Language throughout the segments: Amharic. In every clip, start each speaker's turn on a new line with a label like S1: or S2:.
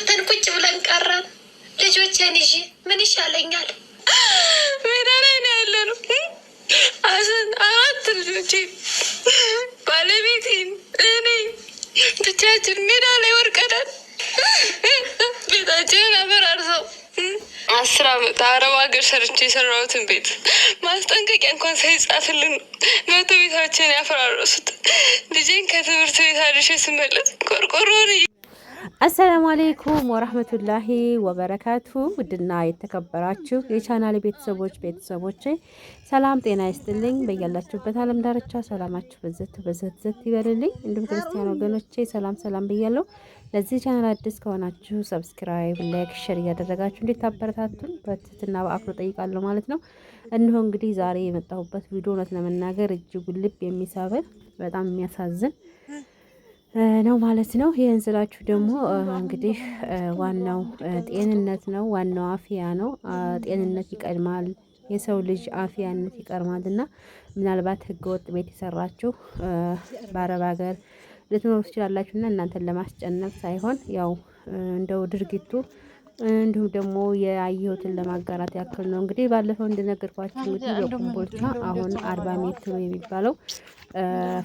S1: ገብተን ቁጭ ብለን ቀረን። ልጆቼን ይዤ ምን ይሻለኛል? ሜዳ ላይ ነው ያለነው። አራት ልጆቼ፣ ባለቤቴን፣ እኔ ብቻችን ሜዳ ላይ ወርቀናል። ቤታችንን አፈራርሰው 10 ዓመት አረብ ሀገር ሰርቼ የሰራሁትን ቤት ማስጠንቀቂያ እንኳን ሳይጻፍልን መቶ ቤታችን ያፈራረሱት። ልጄን ከትምህርት ቤት አድርሼ ስመለስ ቆርቆሮን።
S2: አሰላሙ አሌይኩም ወራህመቱላሂ ወበረካቱ። ውድና የተከበራችሁ የቻናል ቤተሰቦቼ ሰላም ጤና ይስጥልኝ። በያላችሁበት ዓለም ዳርቻ ሰላማችሁ በዘት ይበልልኝ። እንዲሁም ክርስቲያን ወገኖቼ ሰላም ብያለሁ። ለዚህ ቻናል አዲስ ከሆናችሁ ሰብስክራይብ፣ ላይክ፣ ሼር እያደረጋችሁ እንድታበረታቱን በትህትና በአክብሮት ጠይቃለሁ ማለት ነው። እነሆ እንግዲህ ዛሬ የመጣሁበት ቪዲዮ እውነት ለመናገር እጅጉን ልብ የሚሰብር በጣም የሚያሳዝን ነው ማለት ነው። ይህን ስላችሁ ደግሞ እንግዲህ ዋናው ጤንነት ነው፣ ዋናው አፍያ ነው። ጤንነት ይቀድማል፣ የሰው ልጅ አፍያነት ይቀድማል። እና ምናልባት ህገወጥ ቤት የሰራችሁ በአረብ ሀገር ልትኖሩ ትችላላችሁ እና እናንተን ለማስጨነቅ ሳይሆን ያው እንደው ድርጊቱ እንዲሁም ደግሞ የአየሁትን ለማጋራት ያክል ነው። እንግዲህ ባለፈው እንደነገርኳችሁ እንግዲህ በኮምቦልቻ አሁን 40 ሜትር የሚባለው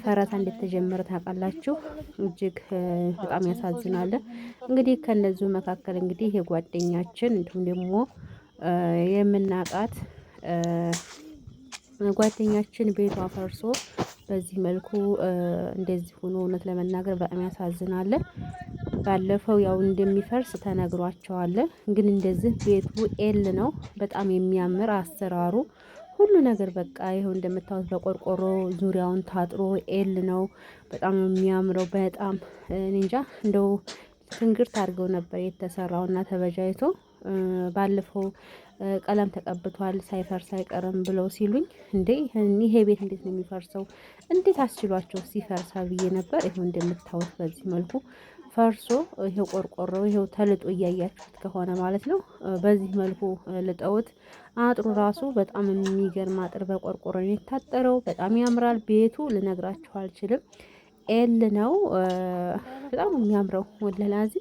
S2: ፈረሳ እንደተጀመረ ታውቃላችሁ። እጅግ በጣም ያሳዝናል። እንግዲህ ከነዚሁ መካከል እንግዲህ የጓደኛችን እንዲሁም ደግሞ የምናቃት ጓደኛችን ቤቷ ፈርሶ በዚህ መልኩ እንደዚህ ሆኖ እውነት ለመናገር በጣም ያሳዝናል። ባለፈው ያው እንደሚፈርስ ተነግሯቸዋል። ግን እንደዚህ ቤቱ ኤል ነው፣ በጣም የሚያምር አሰራሩ ሁሉ ነገር በቃ ይኸው እንደምታዩት በቆርቆሮ ዙሪያውን ታጥሮ ኤል ነው። በጣም የሚያምረው በጣም እንጃ እንደው ትንግርት አድርገው ነበር የተሰራውና ተበጃይቶ ባለፈው ቀለም ተቀብቷል ሳይፈርስ አይቀርም ብለው ሲሉኝ እንዴ ይሄ ቤት እንዴት ነው የሚፈርሰው? እንዴት አስችሏቸው ሲፈርሳ ብዬ ነበር። ይሄው እንደምታዩት በዚህ መልኩ ፈርሶ ይሄው ቆርቆሮ ይሄው ተልጦ እያያችሁት ከሆነ ማለት ነው። በዚህ መልኩ ልጠውት አጥሩ ራሱ በጣም የሚገርም አጥር በቆርቆሮ የታጠረው በጣም ያምራል። ቤቱ ልነግራችሁ አልችልም። ኤል ነው በጣም የሚያምረው ወለላዚ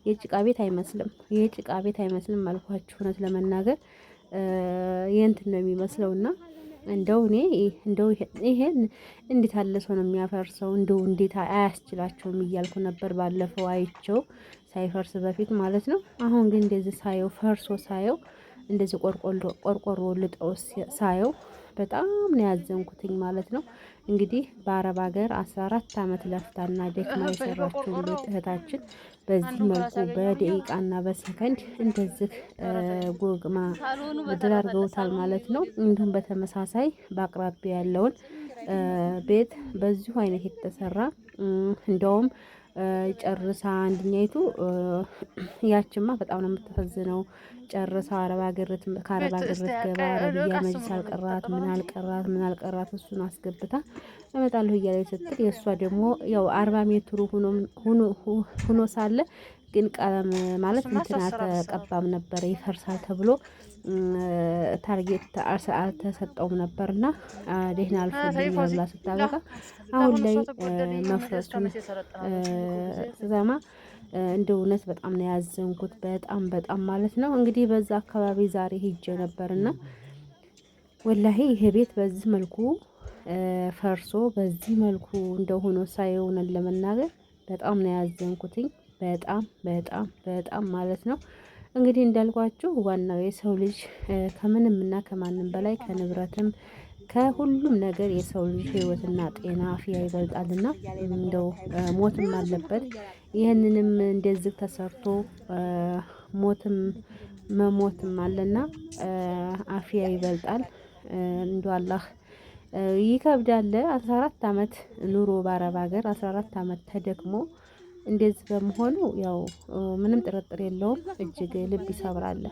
S2: የጭቃ ቤት አይመስልም። የጭቃ ቤት አይመስልም አልኳችሁ። እውነት ለመናገር የእንትን ነው የሚመስለውና እንደው እኔ እንደው ይሄን እንዴት አለ ሰው ነው የሚያፈርሰው? እንደው እንዴት አያስችላቸውም እያልኩ ነበር ባለፈው አይቼው ሳይፈርስ በፊት ማለት ነው። አሁን ግን እንደዚህ ሳየው ፈርሶ ሳየው እንደዚህ ቆርቆሮ ልጠው ሳየው በጣም ነው ያዘንኩትኝ ማለት ነው። እንግዲህ በአረብ ሀገር 14 ዓመት ለፍታና ደክማ የሰራችውን ቤት እህታችን በዚህ መልኩ በደቂቃና በሰከንድ እንደዚህ ጎግማ ምድር አድርገውታል ማለት ነው። እንዲሁም በተመሳሳይ በአቅራቢያ ያለውን ቤት በዚሁ አይነት የተሰራ እንደውም ጨርሳ አንድኛይቱ ያችማ በጣም ነው የምትፈዝነው። ጨርሳ ከአረብ ሀገር ገባ አረብያ መጅስ አልቀራት እሱን አስገብታ እመጣለሁ እያለች ስትል የእሷ ደግሞ ያው 40 ሜትሩ ሆኖ ሳለ ግን ቀለም ማለት እንትን አልተቀባም ነበር ይፈርሳል ተብሎ ታርጌት አልተሰጠውም ነበርና ደህና አልፎልኝ ብላ ስታበቃ አሁን ላይ መፍረሱን ስሰማ እንደ እውነት በጣም ነው ያዘንኩት። በጣም ማለት ነው። እንግዲህ በዛ አካባቢ ዛሬ ሄጄ ነበርና ወላሂ ይሄ ቤት በዚህ መልኩ ፈርሶ በዚህ መልኩ እንደሆነ ሳይሆን ለመናገር በጣም ነው ያዘንኩትኝ። በጣም ማለት ነው። እንግዲህ እንዳልኳችሁ ዋናው የሰው ልጅ ከምንም እና ከማንም በላይ ከንብረትም ከሁሉም ነገር የሰው ልጅ ሕይወትና ጤና አፍያ ይበልጣልና እንደው ሞትም አለበት። ይህንንም እንደዚህ ተሰርቶ መሞትም አለና አፍያ ይበልጣል። እንደው አላህ ይከብዳል። 14 ዓመት ኑሮ በአረብ ሀገር 14 ዓመት ተደክሞ እንደዚህ በመሆኑ ያው ምንም ጥርጥር የለውም እጅግ ልብ ይሰብራል።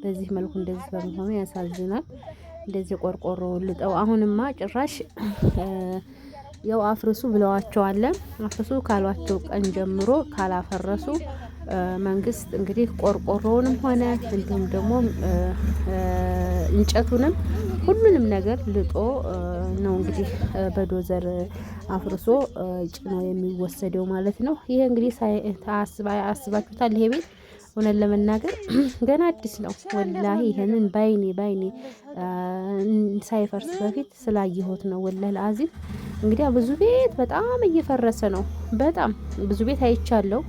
S2: በዚህ መልኩ እንደዚህ በመሆኑ ያሳዝናል። እንደዚህ ቆርቆሮ ልጠው አሁንማ ጭራሽ ያው አፍርሱ ብለዋቸዋል። አፍርሱ ካሏቸው ቀን ጀምሮ ካላፈረሱ መንግስት እንግዲህ ቆርቆሮውንም ሆነ እንዲሁም ደግሞ እንጨቱንም ሁሉንም ነገር ልጦ ነው እንግዲህ በዶዘር አፍርሶ ጭኖ የሚወሰደው ማለት ነው። ይሄ እንግዲህ አስባችሁታል። ይሄ ቤት እውነት ለመናገር ገና አዲስ ነው ወላሂ። ይሄንን ባይኔ ሳይፈርስ በፊት ስላየሁት ነው ወላሂ ለአዚም። እንግዲህ ብዙ ቤት በጣም እየፈረሰ ነው። በጣም ብዙ ቤት አይቻለሁ።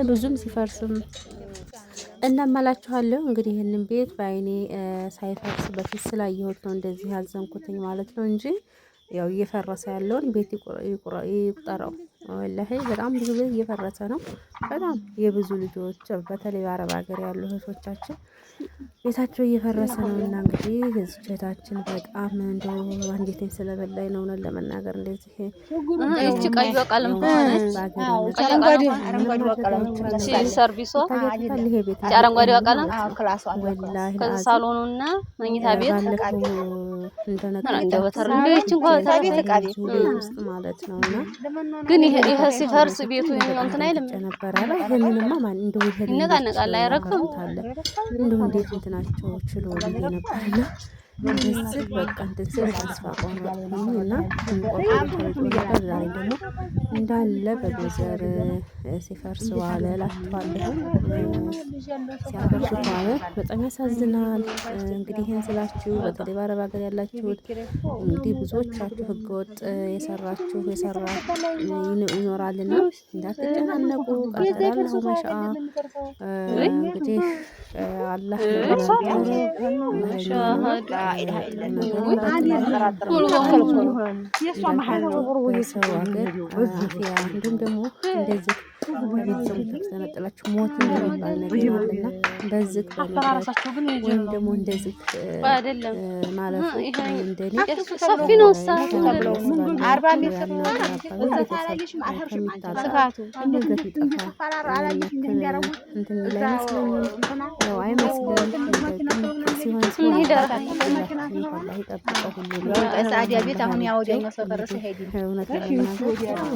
S2: ብዙም ሲፈርስም እናማላችኋለሁ። እንግዲህ ይህንን ቤት በአይኔ ሳይፈርስ በፊት ስላየሁት ነው እንደዚህ ያዘንኩትኝ ማለት ነው እንጂ ያው እየፈረሰ ያለውን ቤት ይቁጠረው። ወላሂ በጣም ብዙ ቤት እየፈረሰ ነው። በጣም የብዙ ልጆች በተለይ በአረብ ሀገር ያሉ እህቶቻችን ቤታቸው እየፈረሰ ነው። እና እንግዲህ እህቶቻችን በጣም እንደው አንጀቴን ስለበላኝ ነው እውነት ለመናገር እንደዚህ
S3: እቺ ቀዩ ቀለም ሰርቪሱ አረንጓዴው ቀለም ከዛ ሳሎኑና መኝታ ቤት
S2: ውስጥ ማለት ነውና
S3: ግን ይሄ ሲፈርስ ቤቱ እንትን አይልም
S2: ነበር አለ። ይሄንንማ ማን እንደው
S3: ይነቃነቃል አይረክም
S2: እንደው እንዴት እንትናቸው ችሎ ነበርና እንደዚህ በቃ እንደዚህ ተስፋ ቆርጦና እንቆርጦ ዛሬ ደግሞ እንዳለ በዶዘር ሲፈርስ ዋለ እላችኋለሁ። ሲያፈርሱት ዋለ። በጣም ያሳዝናል። እንግዲህ ይሄን ስላችሁ በተለይ በአረብ ሀገር ያላችሁት እንግዲህ ብዙዎቻችሁ ህገወጥ የሰራችሁ ይኖራልና እንዳትጨናነቁ። ቀጥላለሁ መሻ እንግዲህ አላህ እንዲሁም ደግሞ እንደዚህ ከቤተሰቡ ተነጥላችሁ ሞት የሚባል ነገር አለና እንደዚህ ወይም ደግሞ እንደዚህ ማለት እንደኔ
S3: ሰፊ ነው።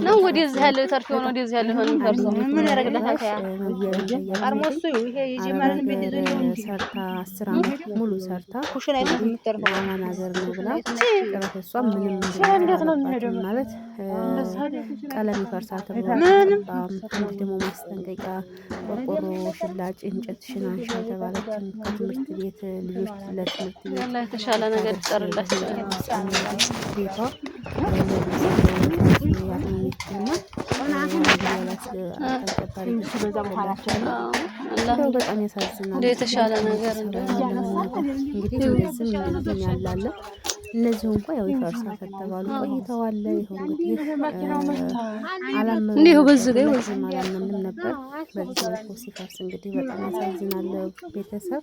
S3: ነው ወደዚህ ያለው ተርፎ ነው ወደዚህ ያለው ሆነ ፈርሶ ምን ያረግላታል? አርሞሱ ይሄ ይጂ ማለት
S2: ሰርታ 10 አመት ሙሉ ሰርታ
S3: ኩሽና የምትተርፈው
S2: ማናገር ነው ብላ ጨረሰሷ ምንም እንዴት ነው የሚሄደው ማለት ቀለም ይፈርሳል ተብሎ አንድ ደግሞ ማስጠንቀቂያ ቆርቆሮ ሽላጭ እንጨት ሽናንሻ ተባለች። ከትምህርት ቤት ልጆች ለትምህርት ቤት
S3: ላይ የተሻለ ነገር ይጠርላችሁ
S2: ቤቷ በጣም ያሳዝናል።
S3: የተሻለ ነገር
S2: እንግዲህ እንደዚህ ያላለ እነዚህ እንኳን ያው ይፈርሳል ከተባሉ ቆይተዋል። ይኸው እንግዲህ
S3: እንዲሁ በዚህ ላይ
S2: አላመንም ነበር። በዚህ መልኩ ሲፈርስ እንግዲህ በጣም ያሳዝናል ቤተሰብ